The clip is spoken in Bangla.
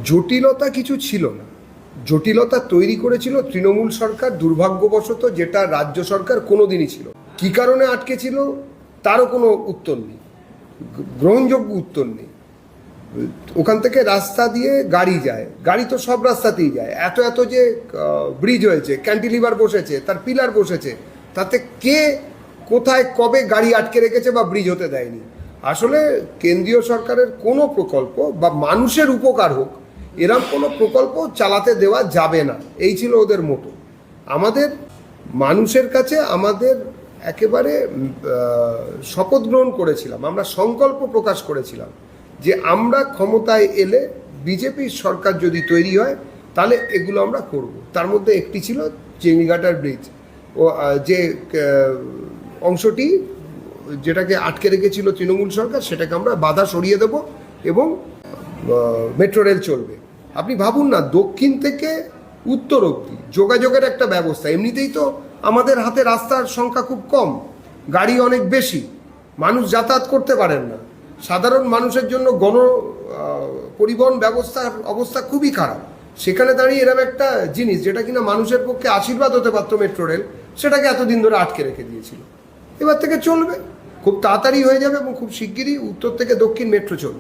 জটিলতা কিছু ছিল না। জটিলতা তৈরি করেছিল তৃণমূল সরকার, দুর্ভাগ্যবশত, যেটা রাজ্য সরকার কোনোদিনই ছিল। কী কারণে আটকে ছিল তারও কোনো উত্তর নেই, গ্রহণযোগ্য উত্তর নেই। ওখান থেকে রাস্তা দিয়ে গাড়ি যায়, গাড়ি তো সব রাস্তাতেই যায়। এত এত যে ব্রিজ হয়েছে, ক্যান্টিলিভার বসেছে, তার পিলার বসেছে, তাতে কে কোথায় কবে গাড়ি আটকে রেখেছে বা ব্রিজ হতে দেয়নি। আসলে কেন্দ্রীয় সরকারের কোনো প্রকল্প বা মানুষের উপকার হোক এরম কোনো প্রকল্প চালাতে দেওয়া যাবে না, এই ছিল ওদের মোটো। আমাদের মানুষের কাছে আমাদের একেবারে শপথ গ্রহণ করেছিলাম, আমরা সংকল্প প্রকাশ করেছিলাম যে আমরা ক্ষমতায় এলে বিজেপির সরকার যদি তৈরি হয় তাহলে এগুলো আমরা করব। তার মধ্যে একটি ছিল চেঙ্গিঘাটার ব্রিজ, ও যে অংশটি যেটাকে আটকে রেখেছিল তৃণমূল সরকার, সেটাকে আমরা বাধা সরিয়ে দেব এবং মেট্রো রেল চলবে। আপনি ভাবুন না, দক্ষিণ থেকে উত্তর অবধি যোগাযোগের একটা ব্যবস্থা। এমনিতেই তো আমাদের হাতে রাস্তার সংখ্যা খুব কম, গাড়ি অনেক বেশি, মানুষ যাতায়াত করতে পারেন না। সাধারণ মানুষের জন্য পরিবহন ব্যবস্থার অবস্থা খুবই খারাপ। সেখানে দাঁড়িয়ে এরকম একটা জিনিস যেটা কিনা মানুষের পক্ষে আশীর্বাদ হতে পারতো, মেট্রো রেল, সেটাকে এতদিন ধরে আটকে রেখে দিয়েছিল। এবার থেকে চলবে, খুব তাড়াতাড়ি হয়ে যাবে এবং খুব শিগগিরই উত্তর থেকে দক্ষিণ মেট্রো চলবে।